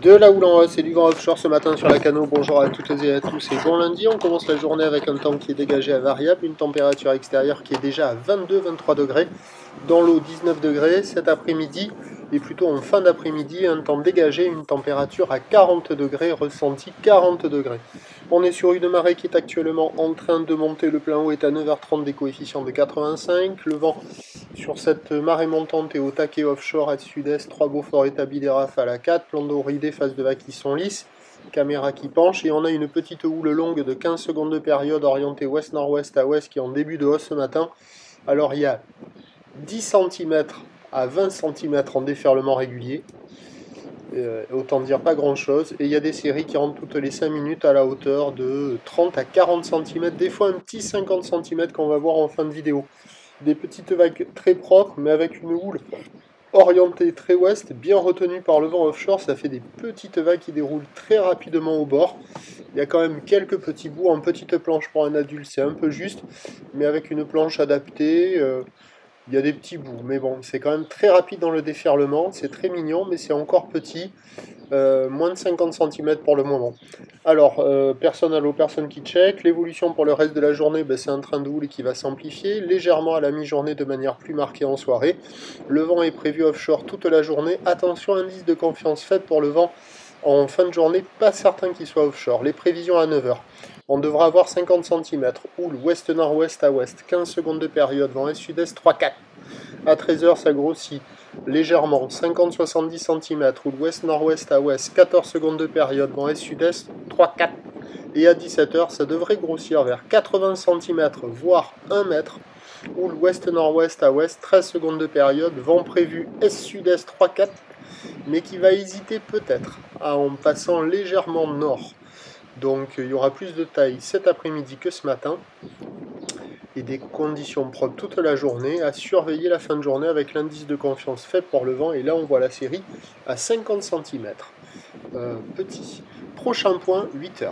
De la houle en hausse et du vent offshore ce matin sur la Cano. Bonjour à toutes et à tous et bon lundi. On commence la journée avec un temps qui est dégagé à variable, une température extérieure qui est déjà à 22-23 degrés, dans l'eau 19 degrés. Cet après-midi et plutôt en fin d'après-midi, un temps dégagé, une température à 40 degrés, ressenti 40 degrés. On est sur une marée qui est actuellement en train de monter. Le plein haut est à 9h30 des coefficients de 85. Le vent sur cette marée montante est au taquet offshore à sud-est, 3 Beaufort établis des rafales à 4, plan d'eau ridé, face de vague qui sont lisses, caméra qui penche, et on a une petite houle longue de 15 secondes de période orientée ouest-nord-ouest à ouest qui est en début de hausse ce matin. Alors il y a 10 cm à 20 cm en déferlement régulier, autant dire pas grand chose, et il y a des séries qui rentrent toutes les 5 minutes à la hauteur de 30 à 40 cm, des fois un petit 50 cm qu'on va voir en fin de vidéo. Des petites vagues très propres, mais avec une houle orientée très ouest, bien retenue par le vent offshore, ça fait des petites vagues qui déroulent très rapidement au bord. Il y a quand même quelques petits bouts en petite planche pour un adulte, c'est un peu juste, mais avec une planche adaptée, il y a des petits bouts. Mais bon, c'est quand même très rapide dans le déferlement, c'est très mignon, mais c'est encore petit. Moins de 50 cm pour le moment. Alors, personne à l'eau, personne qui check. L'évolution pour le reste de la journée, ben, c'est un train de houle qui va s'amplifier légèrement à la mi-journée de manière plus marquée en soirée. Le vent est prévu offshore toute la journée. Attention, indice de confiance faible pour le vent en fin de journée, pas certain qu'il soit offshore. Les prévisions à 9h. On devra avoir 50 cm. Houle ouest-nord-ouest à ouest. 15 secondes de période. Vent est-sud-est 3-4. À 13h, ça grossit légèrement, 50-70 cm, ou l'ouest-nord-ouest à ouest, 14 secondes de période, vent est-sud-est, 3-4. Et à 17h, ça devrait grossir vers 80 cm, voire 1 mètre, ou l'ouest-nord-ouest à ouest, 13 secondes de période, vent prévu est-sud-est 3-4, mais qui va hésiter peut-être en passant légèrement nord. Donc il y aura plus de taille cet après-midi que ce matin. Et des conditions propres toute la journée, à surveiller la fin de journée avec l'indice de confiance faible pour le vent, et là on voit la série à 50 cm. Petit. Prochain point, 8h.